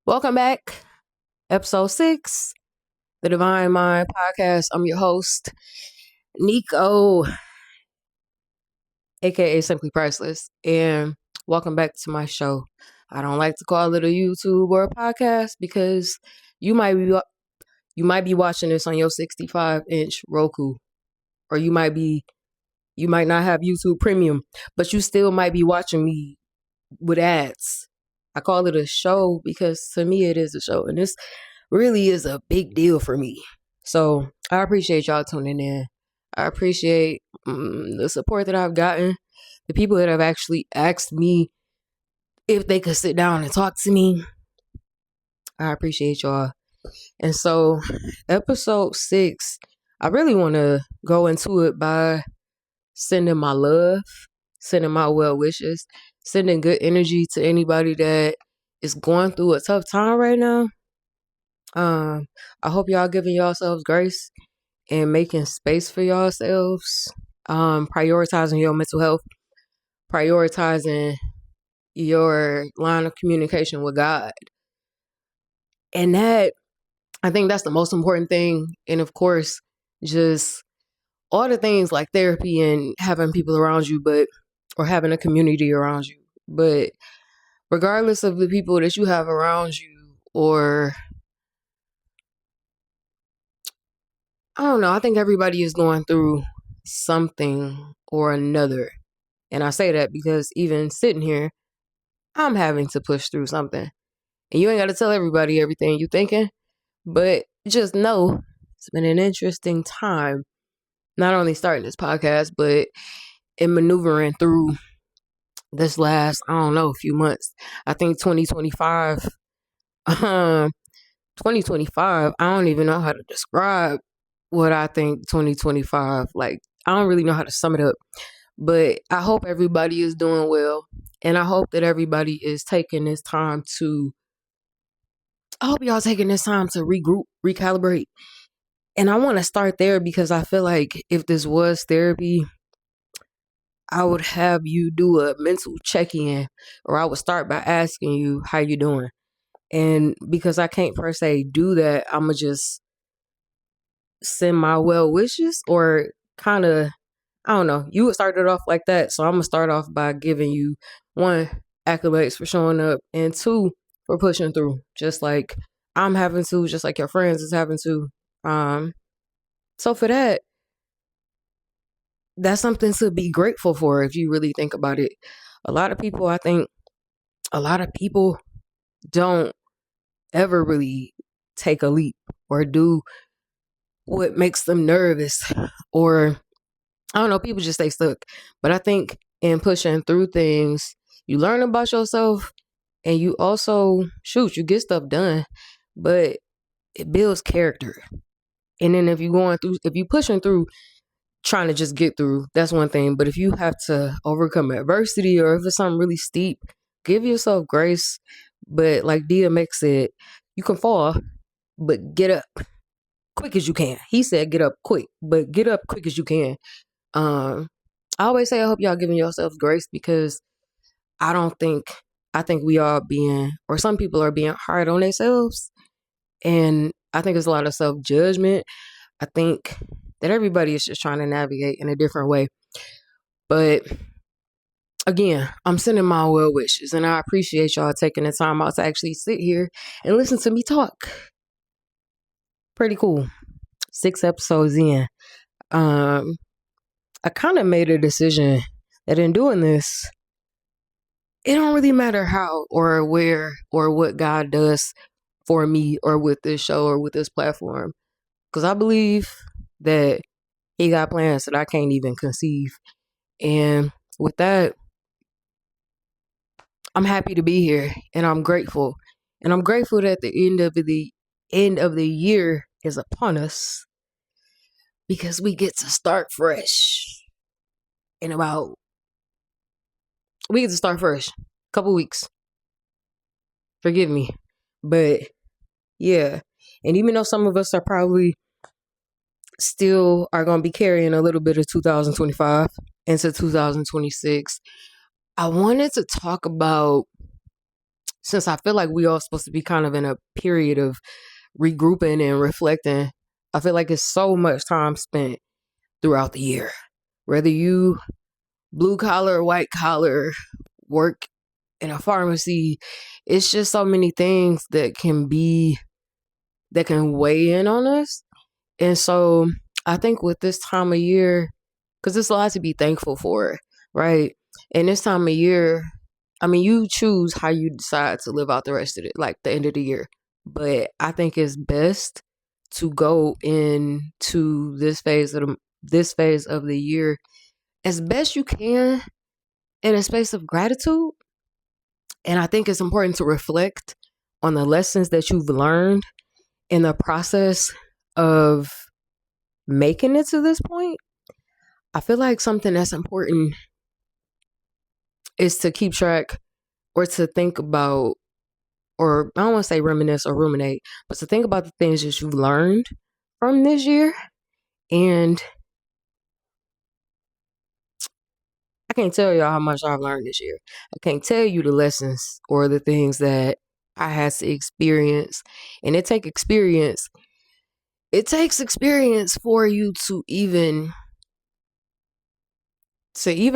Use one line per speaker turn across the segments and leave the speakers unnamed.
Welcome back. Episode 6, the Divine Mind Podcast. I'm your host, Nico, aka Simply Priceless. And welcome back to my show. I don't like to call it a YouTube or a podcast because you might be watching this on your 65-inch Roku, or you might not have YouTube Premium, but you still might be watching me with ads. I call it a show because to me it is a show, and this really is a big deal for me. So I appreciate y'all tuning in. I appreciate the support that I've gotten, the people that have actually asked me if they could sit down and talk to me. I appreciate y'all. And so episode 6, I really want to go into it by sending my love, sending my well wishes, sending good energy to anybody that is going through a tough time right now. I hope y'all giving yourselves grace and making space for yourselves. Prioritizing your mental health, prioritizing your line of communication with God. And I think that's the most important thing. And of course, just all the things like therapy and having people around you, or having a community around you. But regardless of the people that you have around you, or I don't know, I think everybody is going through something or another. And I say that because even sitting here, I'm having to push through something. And you ain't got to tell everybody everything you thinking, but just know it's been an interesting time. Not only starting this podcast, but in maneuvering through this last, I don't know, few months. I think 2025, 2025, I don't even know how to describe what I think 2025, like, I don't really know how to sum it up, but I hope everybody is doing well. And I hope that everybody is taking this time I hope y'all taking this time to regroup, recalibrate. And I want to start there because I feel like if this was therapy, I would have you do a mental check-in, or I would start by asking you how you doing. And because I can't per se do that, I'm going to just send my well wishes, or kind of, I don't know. You would start it off like that. So I'm going to start off by giving you, 1, accolades for showing up, and 2, for pushing through. Just like I'm having to, just like your friends is having to. So for that's something to be grateful for if you really think about it. I think a lot of people don't ever really take a leap or do what makes them nervous, or I don't know, people just stay stuck. But I think in pushing through things, you learn about yourself, and you also, you get stuff done, but it builds character. And then if you pushing through, trying to just get through, that's one thing. But if you have to overcome adversity, or if it's something really steep, give yourself grace. But like DMX said, you can fall, but get up quick as you can. He said get up quick, but get up quick as you can. I always say I hope y'all giving yourselves grace, because I think we all or some people are being hard on themselves. And I think it's a lot of self-judgment. I think that everybody is just trying to navigate in a different way. But again, I'm sending my well wishes, and I appreciate y'all taking the time out to actually sit here and listen to me talk. Pretty cool. 6 episodes in. I kind of made a decision that in doing this, it don't really matter how or where or what God does for me, or with this show, or with this platform. Because I believe that He got plans that I can't even conceive. And with that, I'm happy to be here, and I'm grateful. And I'm grateful that the end of the year is upon us, because we get to start fresh in about we get to start fresh. Couple weeks. Forgive me. But yeah. And even though some of us are probably still are going to be carrying a little bit of 2025 into 2026, I wanted to talk about since I feel like we all supposed to be kind of in a period of regrouping and reflecting, I feel like it's so much time spent throughout the year. Whether you blue collar, white collar, work in a pharmacy, it's just so many things that can weigh in on us. And so I think with this time of year, because there's a lot to be thankful for, right? And this time of year, I mean, you choose how you decide to live out the rest of it, like the end of the year. But I think it's best to go into this phase of the year as best you can in a space of gratitude. And I think it's important to reflect on the lessons that you've learned in the process of making it to this point. I feel like something that's important is to keep track or to think about, or I don't want to say reminisce or ruminate, but to think about the things that you've learned from this year. And I can't tell y'all how much I've learned this year. I can't tell you the lessons or the things that I had to experience. And it takes experience for you to even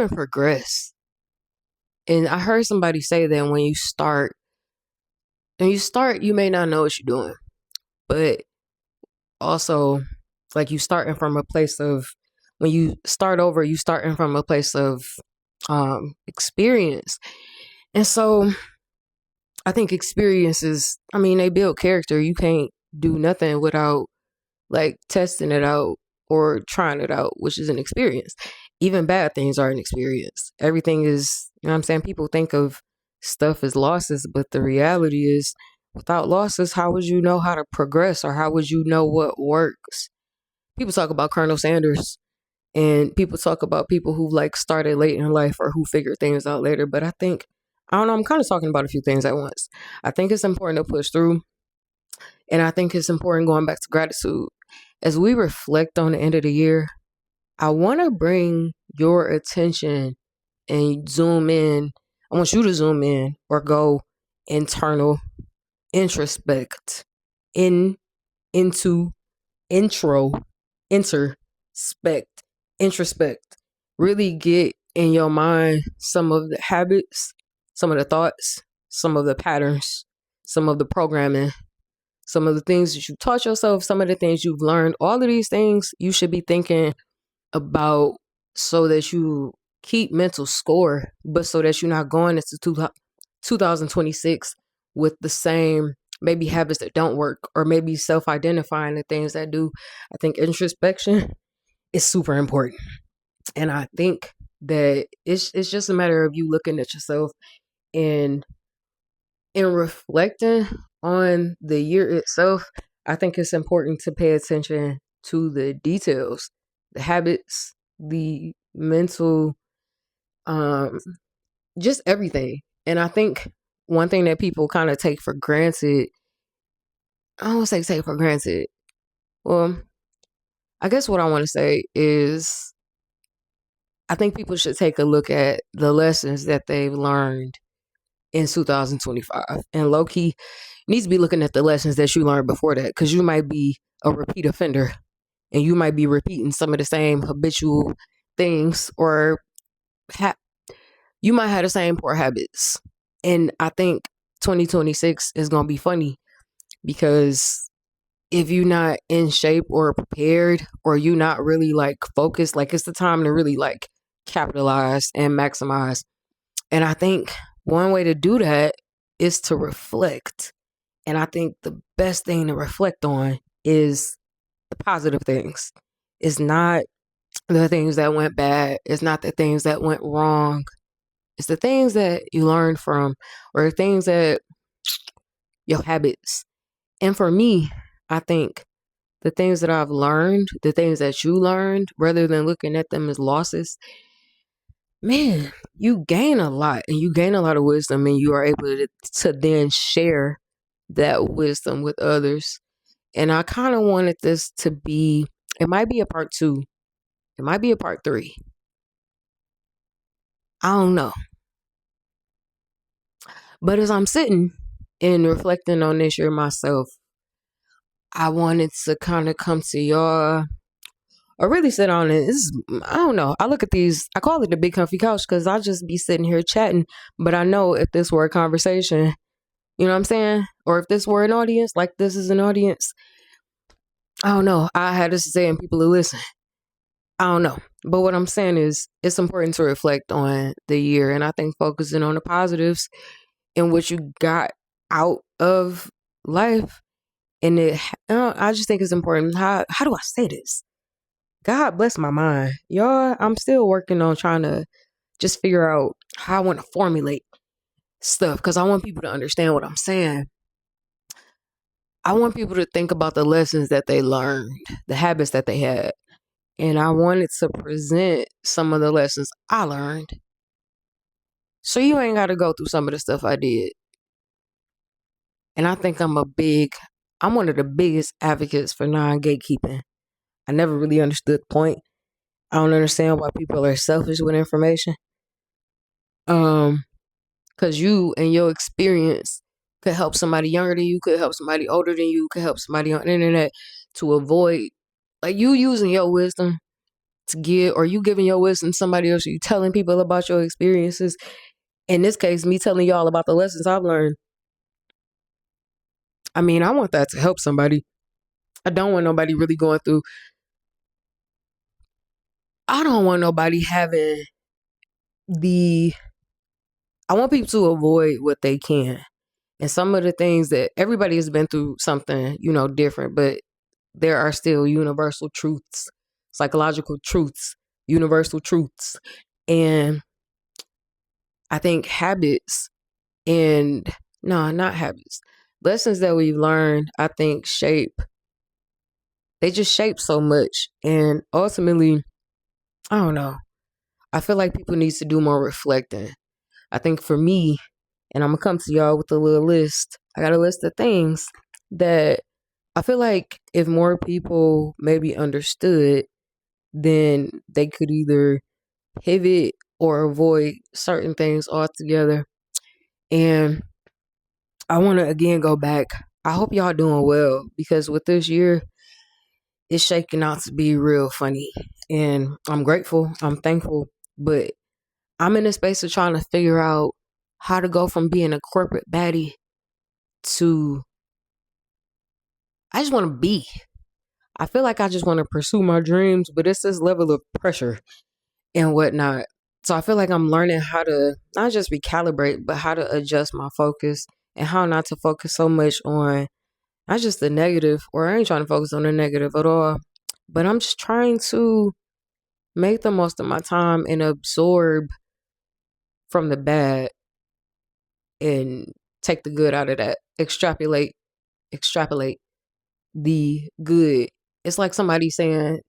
progress. And I heard somebody say that you may not know what you're doing, but also like you starting from a place of, when you start over, you starting from a place of experience. And so I think experiences, I mean, they build character. You can't do nothing without like testing it out or trying it out, which is an experience. Even bad things are an experience. Everything is, you know what I'm saying? People think of stuff as losses, but the reality is, without losses, how would you know how to progress, or how would you know what works? People talk about Colonel Sanders, and people talk about people who like started late in life or who figured things out later. But I don't know, I'm kind of talking about a few things at once. I think it's important to push through. And I think it's important going back to gratitude. As we reflect on the end of the year, I want to bring your attention and zoom in. I want you to zoom in or go internal, introspect, in, into, intro, interspect, introspect. Really get in your mind some of the habits, some of the thoughts, some of the patterns, some of the programming, some of the things that you taught yourself, some of the things you've learned. All of these things you should be thinking about so that you keep mental score, but so that you're not going into 2026 with the same maybe habits that don't work, or maybe self-identifying the things that do. I think introspection is super important. And I think that it's just a matter of you looking at yourself and reflecting on the year itself. I think it's important to pay attention to the details, the habits, the mental, um, just everything. And I think one thing that people kind of take for granted, I don't want to say take for granted. Well, I guess what I want to say is I think people should take a look at the lessons that they've learned in 2025. And low key, needs to be looking at the lessons that you learned before that, because you might be a repeat offender and you might be repeating some of the same habitual things, or you might have the same poor habits. And I think 2026 is going to be funny, because if you're not in shape or prepared, or you not really like focused, like it's the time to really like capitalize and maximize. And I think one way to do that is to reflect. And I think the best thing to reflect on is the positive things. It's not the things that went bad. It's not the things that went wrong. It's the things that you learned from, or things that your habits. And for me, I think the things that I've learned, the things that you learned, rather than looking at them as losses, man, you gain a lot, and you gain a lot of wisdom, and you are able to then share that wisdom with others. And I kind of wanted this to be, it might be a part 2, it might be a part 3. I don't know. But as I'm sitting and reflecting on this year myself, I wanted to kind of come to y'all or really sit on it. I don't know. I look at these, I call it the big comfy couch because I just be sitting here chatting. But I know if this were a conversation, you know what I'm saying? Or if this were an audience, like this is an audience, I don't know. I had this to say and people to listen. I don't know. But what I'm saying is it's important to reflect on the year. And I think focusing on the positives and what you got out of life. And I just think it's important. How do I say this? God bless my mind. Y'all, I'm still working on trying to just figure out how I want to formulate stuff because I want people to understand what I'm saying. I want people to think about the lessons that they learned, the habits that they had. And I wanted to present some of the lessons I learned. So you ain't got to go through some of the stuff I did. And I think I'm one of the biggest advocates for non-gatekeeping. I never really understood the point. I don't understand why people are selfish with information. Because you and your experience could help somebody younger than you, could help somebody older than you, could help somebody on the internet to avoid, like you using your wisdom to give, or you giving your wisdom to somebody else, or you telling people about your experiences. In this case, me telling y'all about the lessons I've learned. I mean, I want that to help somebody. I don't want nobody really going through. I don't want nobody having I want people to avoid what they can. And some of the things that everybody has been through something, different, but there are still universal truths, psychological truths, universal truths. And I think habits and no, not habits. Lessons that we've learned, I think they just shape so much. And ultimately, I don't know. I feel like people need to do more reflecting. I think for me, and I'm going to come to y'all with a little list. I got a list of things that I feel like if more people maybe understood, then they could either pivot or avoid certain things altogether. And I want to again go back. I hope y'all doing well because with this year, it's shaking out to be real funny. And I'm grateful. I'm thankful. But I'm in a space of trying to figure out how to go from being a corporate baddie to I just want to be. I feel like I just want to pursue my dreams, but it's this level of pressure and whatnot. So I feel like I'm learning how to not just recalibrate, but how to adjust my focus and how not to focus so much on not just the negative, or I ain't trying to focus on the negative at all, but I'm just trying to make the most of my time and absorb from the bad and take the good out of that. Extrapolate the good. It's like somebody saying,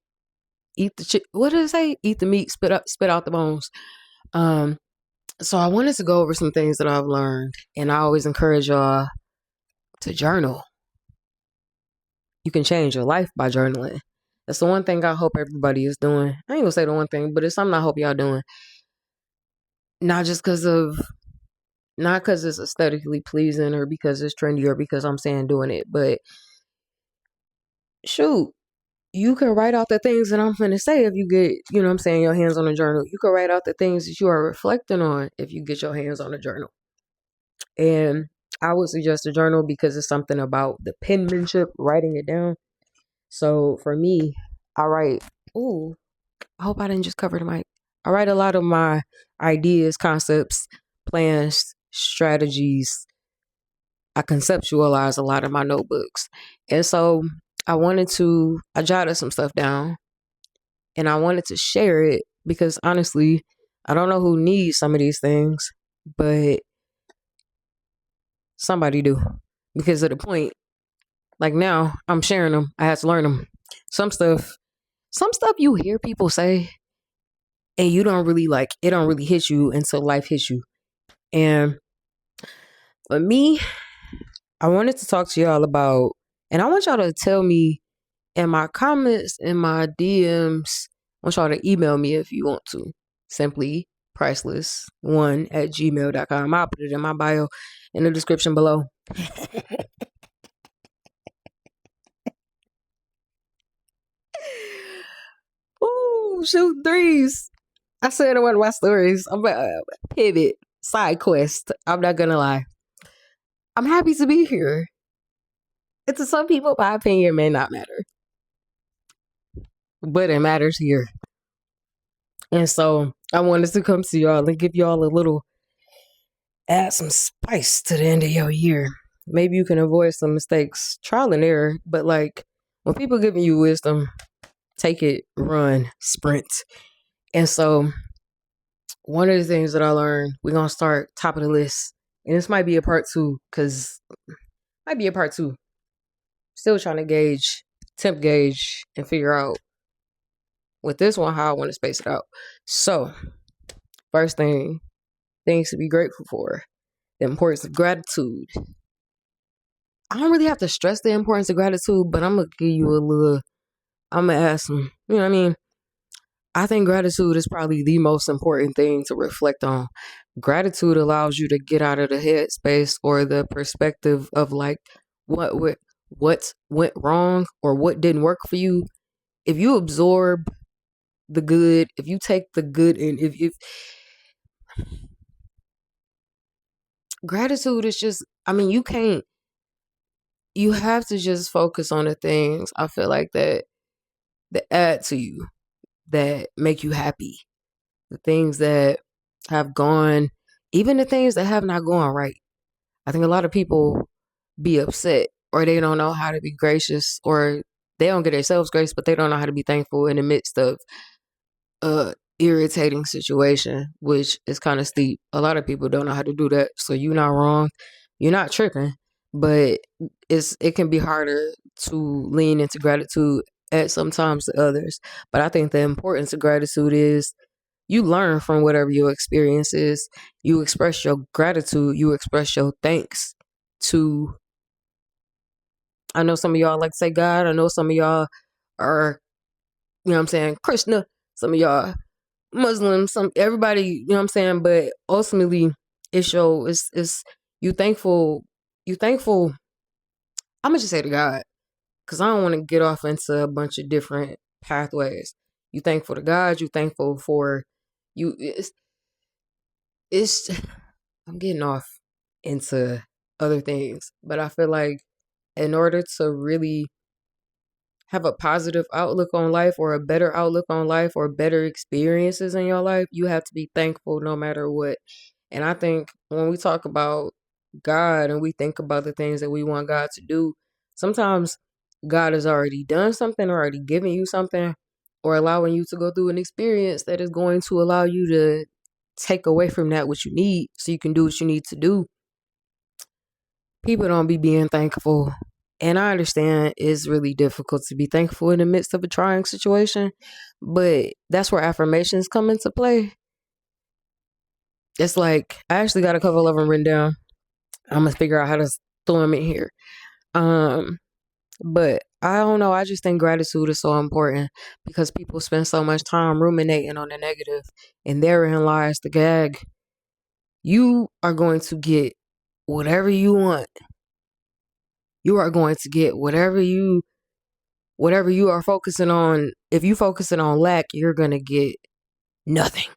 eat the what did it say? Eat the meat, spit out the bones. So I wanted to go over some things that I've learned, and I always encourage y'all to journal. You can change your life by journaling. That's the one thing I hope everybody is doing. I ain't gonna say the one thing, but it's something I hope y'all doing. Not because it's aesthetically pleasing or because it's trendy or because I'm saying doing it, but shoot, you can write out the things that I'm finna say if you get, your hands on a journal. You can write out the things that you are reflecting on if you get your hands on a journal. And I would suggest a journal because it's something about the penmanship, writing it down. So for me, I write, I hope I didn't just cover the mic. I write a lot of my ideas, concepts, plans, strategies. I conceptualize a lot of my notebooks. And so I jotted some stuff down and I wanted to share it because honestly, I don't know who needs some of these things, but somebody do because of the point. Like now I'm sharing them. I had to learn them. Some stuff you hear people say and you don't really it don't really hit you until life hits you. And for me, I wanted to talk to y'all about, and I want y'all to tell me in my comments, in my DMs, I want y'all to email me if you want to. Simply priceless1@gmail.com. I'll put it in my bio. in the description below. Ooh, shoot threes. I said in one of my stories, I'm pivot, side quest. I'm not gonna lie. I'm happy to be here. And to some people, my opinion may not matter, but it matters here. And so I wanted to come to y'all and give y'all a little, add some spice to the end of your year. Maybe you can avoid some mistakes, trial and error. But like when people giving you wisdom, take it, run, sprint. And so one of the things that I learned, we're gonna start top of the list, and this might be a part two, because might be a part two. Still trying to temp gauge, and figure out with this one how I want to space it out. So, first thing, things to be grateful for. The importance of gratitude. I don't really have to stress the importance of gratitude, but I'm gonna give you a little. I'm gonna ask some. You know what I mean? I think gratitude is probably the most important thing to reflect on. Gratitude allows you to get out of the headspace or the perspective of like what went wrong or what didn't work for you. If you absorb the good, if you take the good, and if gratitude is just, I mean, you have to just focus on the things I feel like that add to you, that make you happy, the things that have gone, even the things that have not gone right. I think a lot of people be upset, or they don't know how to be gracious, or they don't get themselves grace, but they don't know how to be thankful in the midst of a irritating situation, which is kind of steep. A lot of people don't know how to do that. So you're not wrong. You're not tripping, but it can be harder to lean into gratitude at sometimes to others. But I think the importance of gratitude is you learn from whatever your experience is. You express your gratitude. You express your thanks to, I know some of y'all like to say God. I know some of y'all are, you know what I'm saying, Krishna. Some of y'all Muslims, everybody, you know what I'm saying? But ultimately, it's you thankful. You thankful. I'm gonna just say to God, because I don't want to get off into a bunch of different pathways. You thankful to God. You thankful for you. It's I'm getting off into other things, but I feel like in order to really have a positive outlook on life, or a better outlook on life, or better experiences in your life, you have to be thankful no matter what. And I think when we talk about God and we think about the things that we want God to do, sometimes God has already done something, or already given you something, or allowing you to go through an experience that is going to allow you to take away from that what you need so you can do what you need to do. People don't be being thankful. And I understand it's really difficult to be thankful in the midst of a trying situation, but that's where affirmations come into play. It's like, I actually got a couple of them written down. I'm gonna figure out how to throw them in here. But I don't know. I just think gratitude is so important, because people spend so much time ruminating on the negative, and therein lies the gag. You are going to get whatever you want. You are going to get whatever you are focusing on. If you focusing on lack, you're going to get nothing.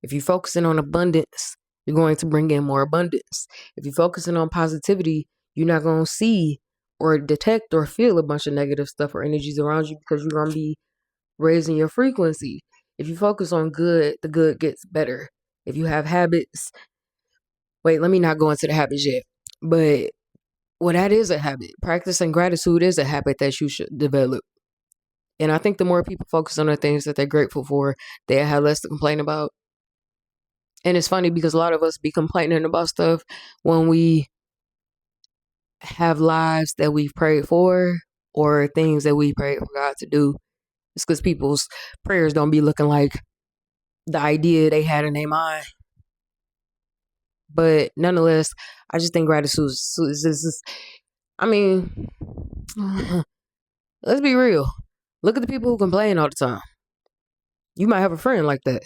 If you're focusing on abundance, you're going to bring in more abundance. If you're focusing on positivity, you're not going to see or detect or feel a bunch of negative stuff or energies around you, because you're going to be raising your frequency. If you focus on good, the good gets better. If you have habits, wait, let me not go into the habits yet. But well, that is a habit. Practicing gratitude is a habit that you should develop. And I think the more people focus on the things that they're grateful for, they have less to complain about. And it's funny because a lot of us be complaining about stuff when we have lives that we've prayed for, or things that we prayed for God to do. It's because people's prayers don't be looking like the idea they had in their mind. But nonetheless, I just think gratitude is I mean, let's be real. Look at the people who complain all the time. You might have a friend like that.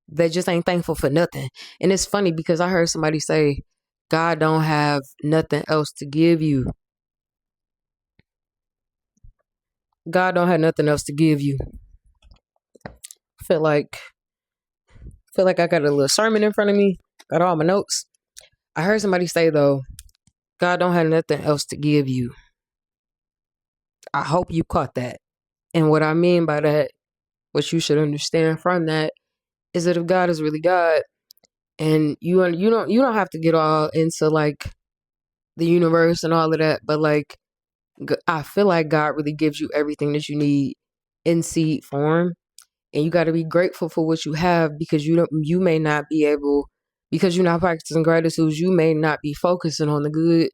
They just ain't thankful for nothing. And it's funny because I heard somebody say, God don't have nothing else to give you. God don't have nothing else to give you. Feel like I got a little sermon in front of me. Got all my notes. I heard somebody say though, God don't have nothing else to give you. I hope you caught that. And what I mean by that, what you should understand from that, is that if God is really God, and you don't have to get all into like the universe and all of that, but like I feel like God really gives you everything that you need in seed form, and you got to be grateful for what you have, because you may not be able, because you're not practicing gratitude, you may not be focusing on the good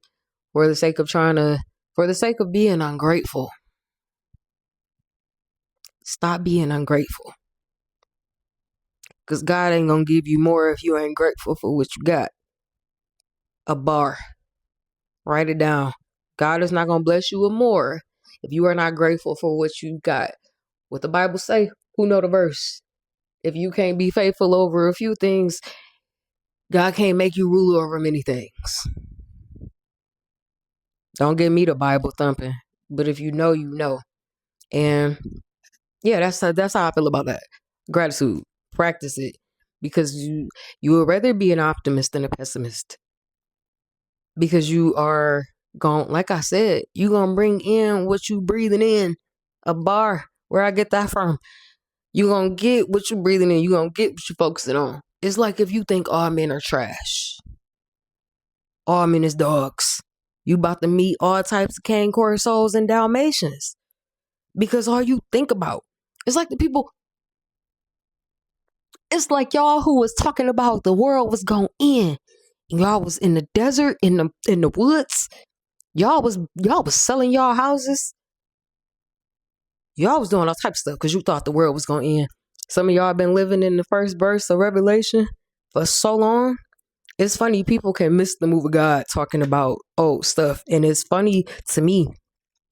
for the sake of for the sake of being ungrateful. Stop being ungrateful, because God ain't gonna give you more if you ain't grateful for what you got. A bar. Write it down. God is not gonna bless you with more if you are not grateful for what you got. What the Bible say? Who know the verse? If you can't be faithful over a few things, God can't make you ruler over many things. Don't get me the Bible thumping, but if you know, you know. And yeah, that's how I feel about that. Gratitude. Practice it, because you would rather be an optimist than a pessimist, because you are going, like I said, you gonna bring in what you breathing in. A bar. Where I get that from? You gonna get what you breathing in. You gonna get what you focusing on. It's like if you think all men are trash, all men is dogs, you about to meet all types of cane corsos and Dalmatians, because all you think about, it's like the people, it's like y'all who was talking about the world was going in. Y'all was in the desert, in the woods. Y'all was selling y'all houses. Y'all was doing all type of stuff because you thought the world was going to end. Some of y'all been living in the first verse of Revelation for so long. It's funny, people can miss the move of God talking about old stuff. And it's funny to me.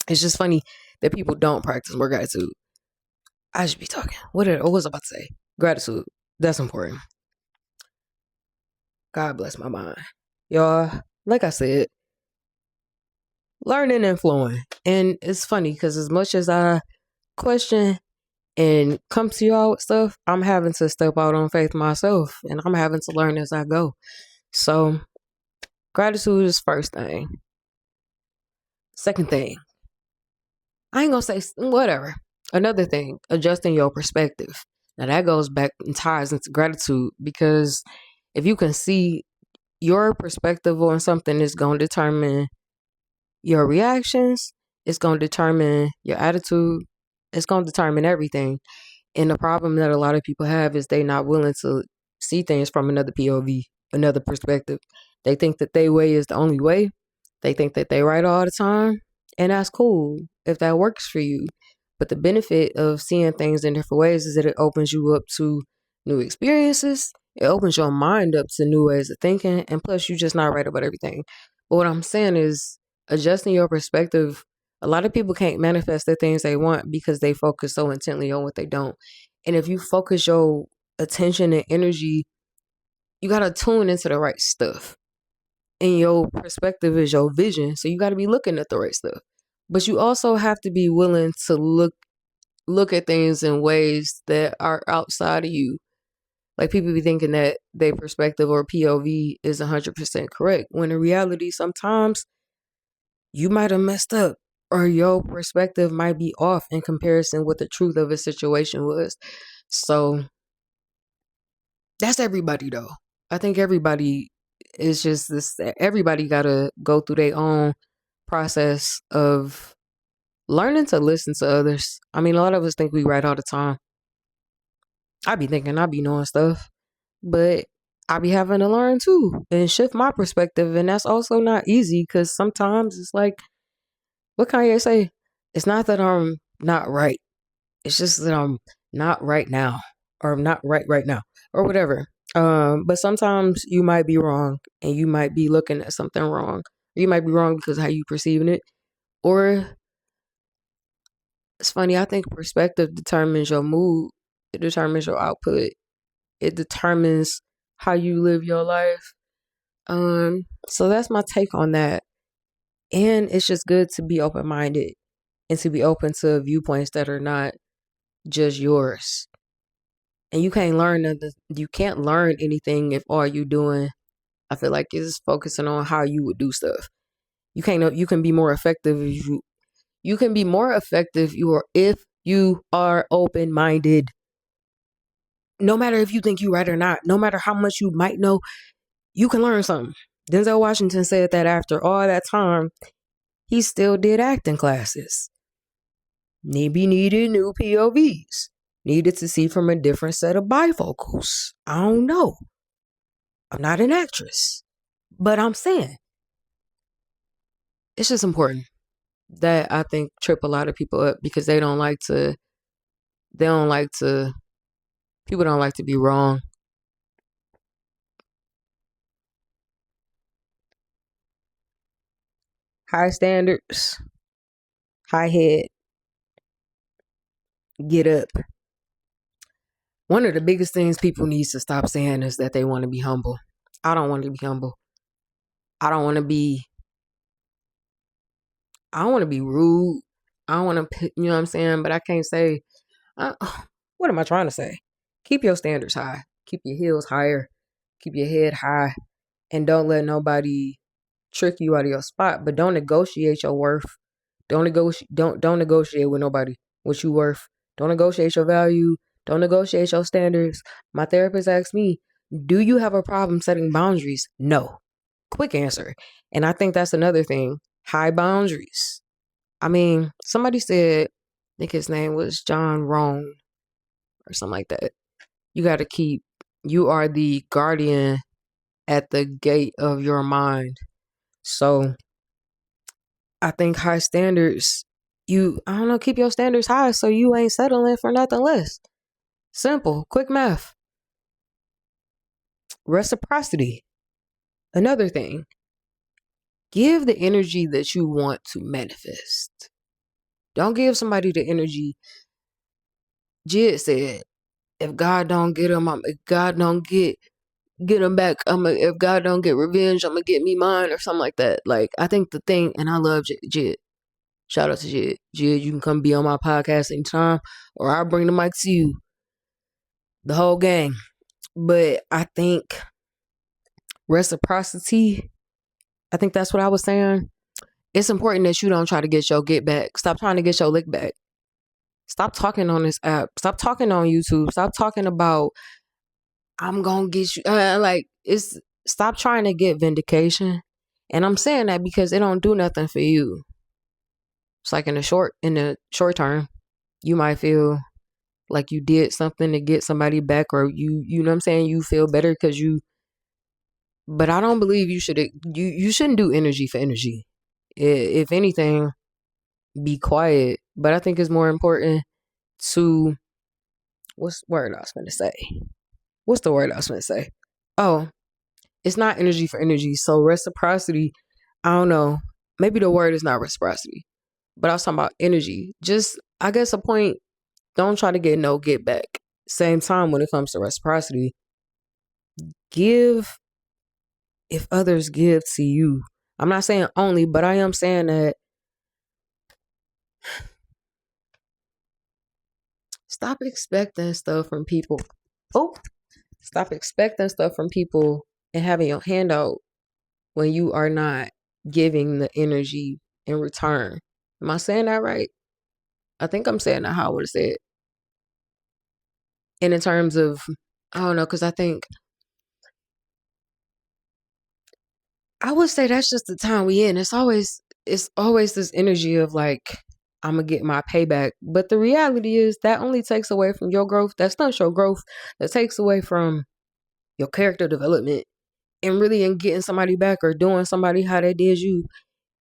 It's just funny that people don't practice more gratitude. I should be talking. What was I about to say? Gratitude. That's important. God bless my mind. Y'all, like I said, learning and flowing. And it's funny because as much as I question and come to y'all with stuff, I'm having to step out on faith myself, and I'm having to learn as I go. So gratitude is first thing. Second thing, I ain't gonna say whatever. Another thing, adjusting your perspective. Now that goes back and ties into gratitude, because if you can see your perspective on something, is going to determine your reactions. It's going to determine your attitude. It's going to determine everything. And the problem that a lot of people have is they not willing to see things from another POV, another perspective. They think that their way is the only way. They think that they right all the time. And that's cool if that works for you. But the benefit of seeing things in different ways is that it opens you up to new experiences. It opens your mind up to new ways of thinking. And plus, you're just not right about everything. But what I'm saying is adjusting your perspective. A lot of people can't manifest the things they want because they focus so intently on what they don't. And if you focus your attention and energy, you got to tune into the right stuff. And your perspective is your vision. So you got to be looking at the right stuff. But you also have to be willing to look at things in ways that are outside of you. Like people be thinking that their perspective or POV is 100% correct, when in reality, sometimes you might have messed up, or your perspective might be off in comparison with the truth of a situation was. So that's everybody though. I think everybody is just this, everybody got to go through their own process of learning to listen to others. I mean, a lot of us think we right all the time. I be thinking I be knowing stuff, but I be having to learn too and shift my perspective. And that's also not easy, because sometimes it's like, what Kanye say? It's not that I'm not right. It's just that I'm not right now, or I'm not right now, or whatever. But sometimes you might be wrong, and you might be looking at something wrong. You might be wrong because of how you perceiving it. Or it's funny, I think perspective determines your mood. It determines your output. It determines how you live your life. So that's my take on that. And it's just good to be open minded and to be open to viewpoints that are not just yours. And you can't learn anything if all you doing, I feel like, is focusing on how you would do stuff. You can be more effective if you can be more effective if you are open minded. No matter if you think you're right or not, no matter how much you might know, you can learn something. Denzel Washington said that after all that time, he still did acting classes. Maybe needed new POVs. Needed to see from a different set of bifocals. I don't know. I'm not an actress. But I'm saying it's just important that I think trip a lot of people up because they don't like to people don't like to be wrong. High standards, high head, get up. One of the biggest things people need to stop saying is that they want to be humble. I don't want to be humble. I don't want to be I don't want to be rude. I don't want to, you know what I'm saying? But I can't say, uh, what am I trying to say? Keep your standards high. Keep your heels higher. Keep your head high. And don't let nobody trick you out of your spot. But don't negotiate your worth. Don't negotiate with nobody what you worth. Don't negotiate your value. Don't negotiate your standards. My therapist asked me, do you have a problem setting boundaries? No. Quick answer. And I think that's another thing. High boundaries. I mean, somebody said, I think his name was John Rohn or something like that. You are the guardian at the gate of your mind. So I think high standards, I don't know, keep your standards high so you ain't settling for nothing less. Simple, quick math. Reciprocity. Another thing. Give the energy that you want to manifest. Don't give somebody the energy. Jid said, if God don't get him, if God don't get him back, if God don't get revenge, I'm gonna get me mine or something like that. Like, I think the thing, and I love Jid. Shout out to Jid. Jid, you can come be on my podcast anytime, or I'll bring the mic to you. The whole gang. But I think reciprocity, I think that's what I was saying. It's important that you don't try to get your get back. Stop trying to get your lick back. Stop talking on this app. Stop talking on YouTube. Stop talking about I'm gonna get you. Stop trying to get vindication. And I'm saying that because it don't do nothing for you. It's like in the short term, you might feel like you did something to get somebody back, or you know what I'm saying, you feel better because you. But I don't believe you shouldn't do energy for energy. If anything, be quiet. But I think it's more important to what's the word I was going to say? What's the word I was going to say? Oh, it's not energy for energy. So reciprocity, I don't know. Maybe the word is not reciprocity, but I was talking about energy. Just, I guess a point, don't try to get back. Same time when it comes to reciprocity, give if others give to you. I'm not saying only, but I am saying that stop expecting stuff from people. Oh, stop expecting stuff from people and having your hand out when you are not giving the energy in return. Am I saying that right? I think I'm saying that how I would have said. And in terms of, I don't know, because I would say that's just the time we in. It's always this energy of like, I'm gonna get my payback. But the reality is that only takes away from your growth. That stunts your growth. That takes away from your character development. And really in getting somebody back or doing somebody how they did you,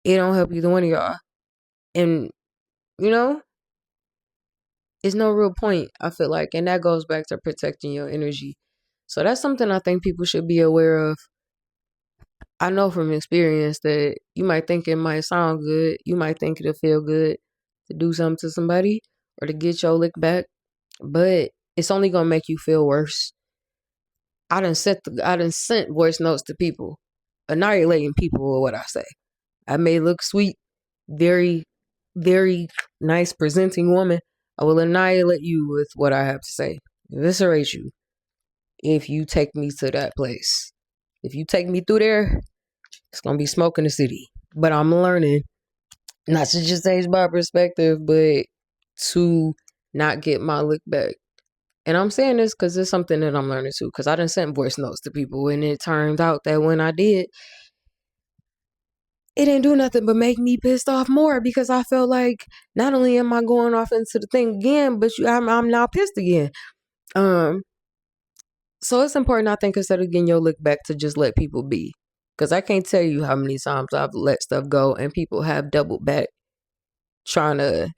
it don't help either one of y'all. And you know, it's no real point, I feel like. And that goes back to protecting your energy. So that's something I think people should be aware of. I know from experience that you might think it might sound good. You might think it'll feel good to do something to somebody or to get your lick back. But it's only gonna make you feel worse. I done sent voice notes to people annihilating people or what I say. I may look sweet, very, very nice presenting woman. I will annihilate you with what I have to say. Eviscerate you if you take me to that place. If you take me through there, it's gonna be smoke in the city. But I'm learning not to just change my perspective, but to not get my look back. And I'm saying this because it's something that I'm learning too. Because I done sent voice notes to people, and it turned out that when I did, it didn't do nothing but make me pissed off more because I felt like not only am I going off into the thing again, but I'm now pissed again. So it's important, I think, instead of getting your look back, to just let people be. Because I can't tell you how many times I've let stuff go and people have doubled back trying to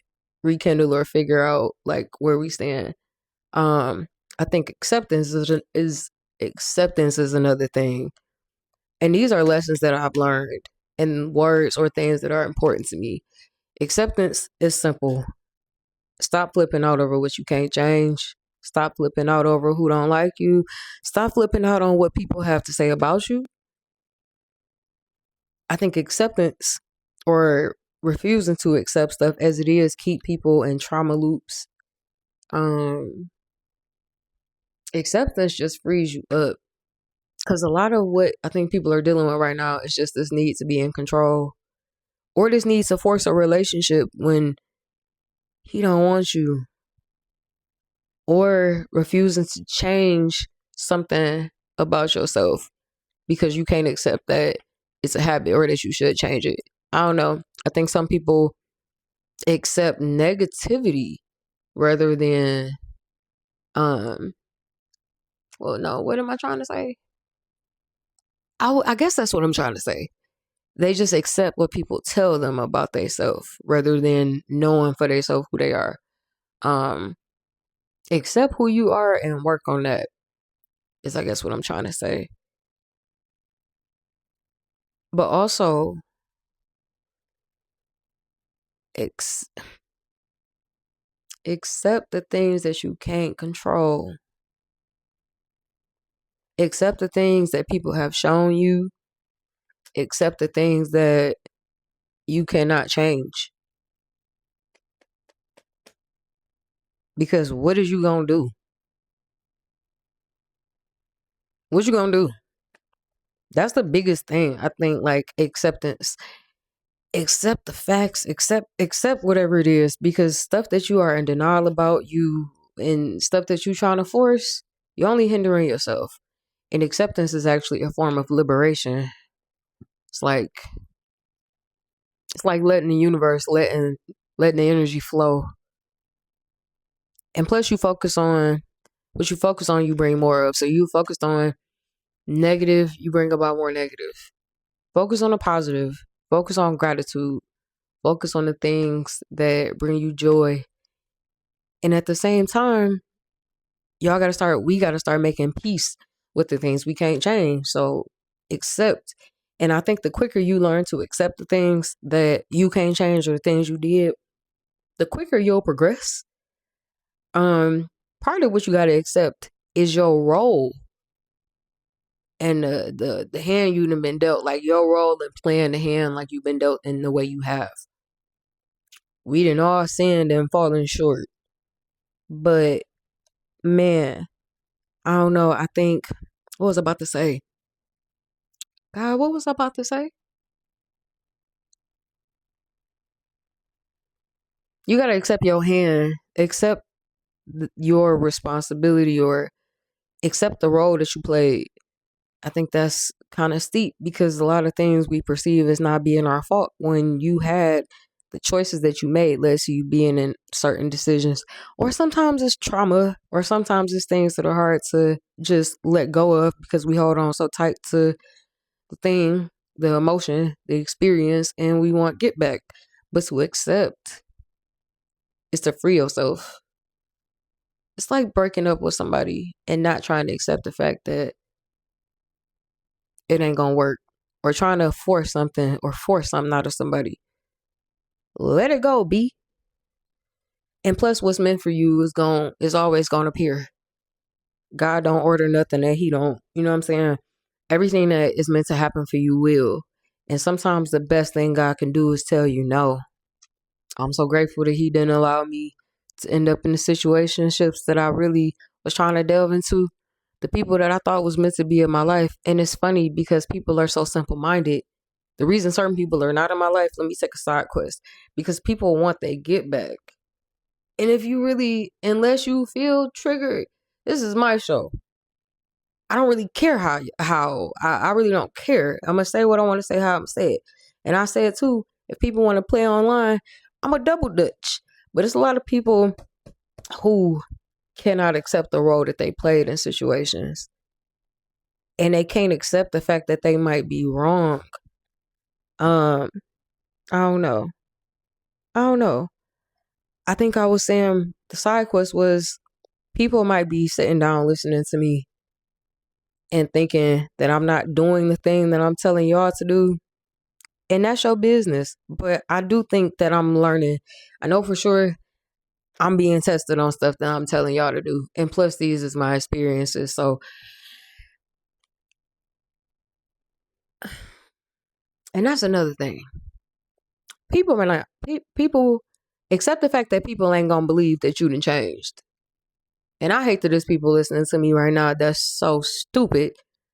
rekindle or figure out like where we stand. I think acceptance is another thing. And these are lessons that I've learned and words or things that are important to me. Acceptance is simple. Stop flipping out over what you can't change. Stop flipping out over who don't like you. Stop flipping out on what people have to say about you. I think acceptance, or refusing to accept stuff as it is, keep people in trauma loops. Acceptance just frees you up. Because a lot of what I think people are dealing with right now is just this need to be in control, or this need to force a relationship when he don't want you, or refusing to change something about yourself because you can't accept that it's a habit or that you should change it. I don't know. I think some people accept negativity rather than well, no, what am I trying to say? I guess that's what I'm trying to say. They just accept what people tell them about themselves rather than knowing for themselves who they are. Accept who you are and work on that is, I guess, what I'm trying to say. But also accept the things that you can't control. Accept the things that people have shown you. Accept the things that you cannot change. Because what is you gonna do? What you gonna do? That's the biggest thing. I think, like, acceptance. Accept the facts. Accept whatever it is. Because stuff that you are in denial about, you and stuff that you trying to force, you're only hindering yourself. And acceptance is actually a form of liberation. It's like letting the universe, letting the energy flow. And plus, you focus on what you focus on, you bring more of. So you focused on negative, you bring about more negative. Focus on the positive. Focus on gratitude. Focus on the things that bring you joy. And at the same time, we got to start making peace with the things we can't change. So accept. And I think the quicker you learn to accept the things that you can't change or the things you did, the quicker you'll progress. Part of what you got to accept is your role and the hand you've been dealt, like your role in playing the hand like you've been dealt in the way you have. We didn't all sinned and fallen short. But man, I don't know. I think, what was I about to say? God, what was I about to say? You got to accept your hand, accept your responsibility, or accept the role that you played. I think that's kind of steep because a lot of things we perceive as not being our fault when you had the choices that you made led to you being in certain decisions. Or sometimes it's trauma, or sometimes it's things that are hard to just let go of because we hold on so tight to the thing, the emotion, the experience, and we want get back. But to accept is to free yourself. It's like breaking up with somebody and not trying to accept the fact that it ain't gonna work, or trying to force something out of somebody. Let it go, B. And plus, what's meant for you is always gonna appear. God don't order nothing that he don't, you know what I'm saying? Everything that is meant to happen for you will. And sometimes the best thing God can do is tell you no. I'm so grateful that He didn't allow me to end up in the situationships that I really was trying to delve into. The people that I thought was meant to be in my life. And it's funny because people are so simple minded. The reason certain people are not in my life, let me take a side quest. Because people want their get back. And if you really, unless you feel triggered, this is my show. I don't really care I really don't care. I'm gonna say what I want to say, how I'm gonna say it. And I say it too. If people want to play online, I'm a double dutch. But it's a lot of people who cannot accept the role that they played in situations. And they can't accept the fact that they might be wrong. Um, I don't know. I don't know. I think I was saying the side quest was people might be sitting down listening to me and thinking that I'm not doing the thing that I'm telling y'all to do. And that's your business. But I do think that I'm learning. I know for sure I'm being tested on stuff that I'm telling y'all to do. And plus, these is my experiences. So, and that's another thing. People are not, people accept the fact that people ain't gonna believe that you done changed. And I hate that there's people listening to me right now that's so stupid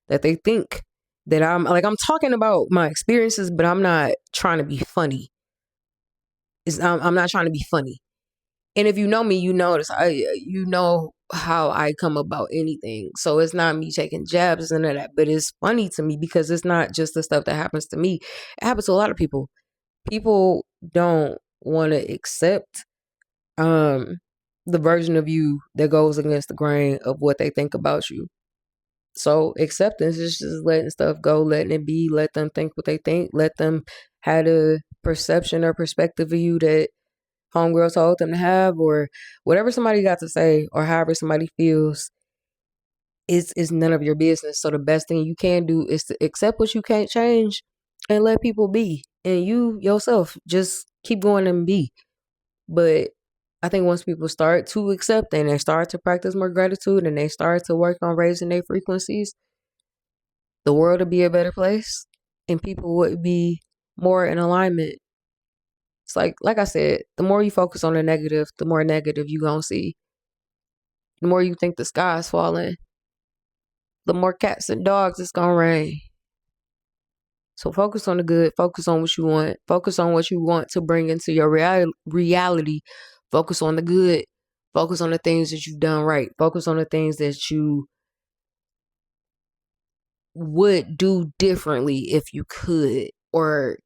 that they think that I'm talking about my experiences, but I'm not trying to be funny. I'm not trying to be funny. And if you know me, you notice you know how I come about anything. So it's not me taking jabs and that, but it's funny to me because it's not just the stuff that happens to me. It happens to a lot of people. People don't want to accept the version of you that goes against the grain of what they think about you. So acceptance is just letting stuff go, letting it be, let them think what they think, let them have a perception or perspective of you that homegirl told them to have, or whatever somebody got to say, or however somebody feels is none of your business. So the best thing you can do is to accept what you can't change and let people be. And you yourself just keep going and be. But I think once people start to accept and they start to practice more gratitude and they start to work on raising their frequencies, the world would be a better place and people would be more in alignment. It's like I said, the more you focus on the negative, the more negative you gonna see. The more you think the sky's falling, the more cats and dogs it's gonna rain. So focus on the good, focus on what you want, focus on what you want to bring into your reality. Focus on the good, focus on the things that you've done right, focus on the things that you would do differently if you could, or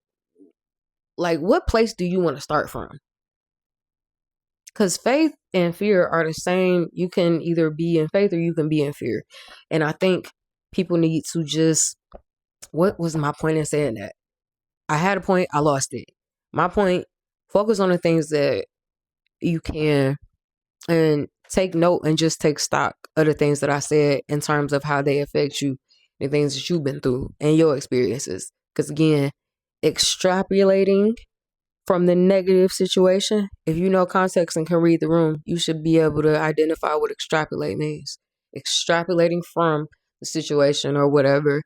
like what place do you want to start from? Because faith and fear are the same. You can either be in faith or you can be in fear. And I think people need to just, what was my point in saying that? I had a point, I lost it. My point, focus on the things that you can and take note and just take stock of the things that I said in terms of how they affect you, the things that you've been through and your experiences. Because again, extrapolating from the negative situation, if you know context and can read the room, you should be able to identify what extrapolate means. Extrapolating from the situation or whatever,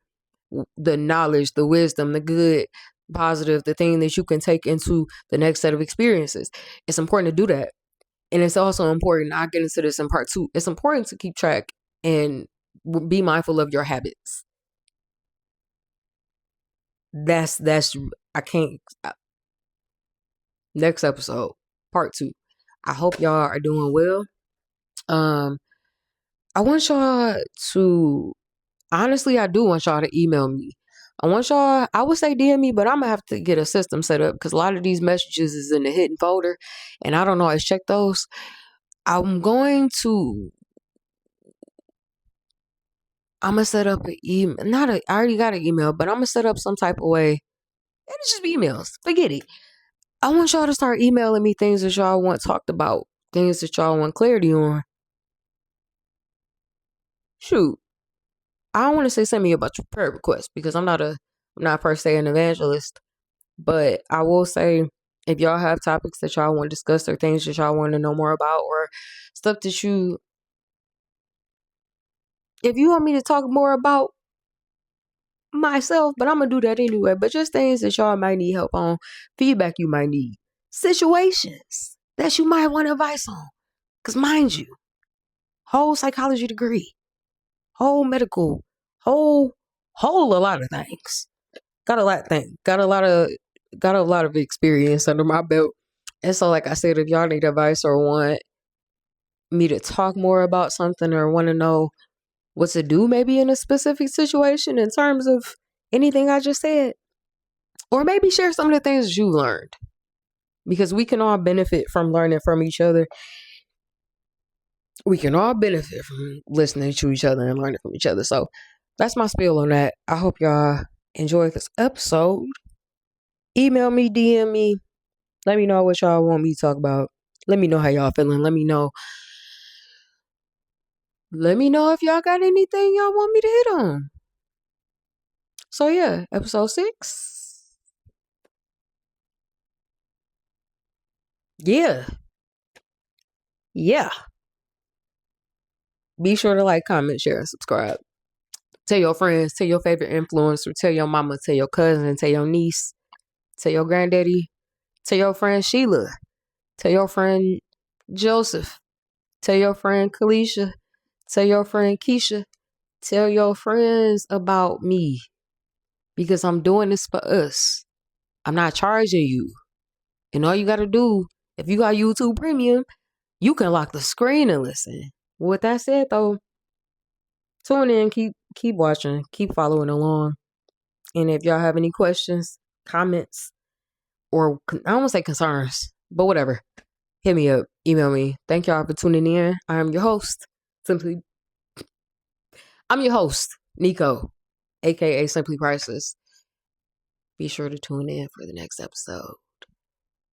the knowledge, the wisdom, the good, positive, the thing that you can take into the next set of experiences. It's important to do that. And it's also important, I'll get into this in part 2, it's important to keep track and be mindful of your habits. That's I can't next episode, part 2. I hope y'all are doing well. I want y'all to, honestly, I do want y'all to email me. I would say DM me, but I'm gonna have to get a system set up because a lot of these messages is in the hidden folder and I don't always check those. I'm going to, I'm gonna set up an email. I already got an email, but I'm gonna set up some type of way. It's just emails. Forget it. I want y'all to start emailing me things that y'all want talked about, things that y'all want clarity on. Shoot, I don't want to say send me a bunch of prayer requests because I'm not per se an evangelist, but I will say if y'all have topics that y'all want to discuss or things that y'all want to know more about or stuff that if you want me to talk more about, myself, but I'm gonna do that anyway. But just things that y'all might need help on, feedback you might need, situations that you might want advice on. Cause mind you, whole psychology degree, whole medical, whole a lot of things. Got a lot of things. Got a lot of experience under my belt. And so, like I said, if y'all need advice or want me to talk more about something or want to know what to do maybe in a specific situation in terms of anything I just said, or maybe share some of the things you learned, because we can all benefit from learning from each other. We can all benefit from listening to each other and learning from each other. So that's my spiel on that. I hope y'all enjoyed this episode. Email me, DM me. Let me know what y'all want me to talk about. Let me know how y'all feeling. Let me know if y'all got anything y'all want me to hit on. So yeah, episode 6. Yeah. Be sure to like, comment, share, and subscribe. Tell your friends, tell your favorite influencer, tell your mama, tell your cousin, tell your niece, tell your granddaddy, tell your friend Sheila, tell your friend Joseph, tell your friend Kalisha, tell your friend Keisha, tell your friends about me, because I'm doing this for us. I'm not charging you. And all you got to do, if you got YouTube Premium, you can lock the screen and listen. With that said, though, tune in, keep watching, keep following along. And if y'all have any questions, comments, or I don't want to say concerns, but whatever, hit me up, email me. Thank y'all for tuning in. I'm your host, Nico, aka Simply Priceless. Be sure to tune in for the next episode.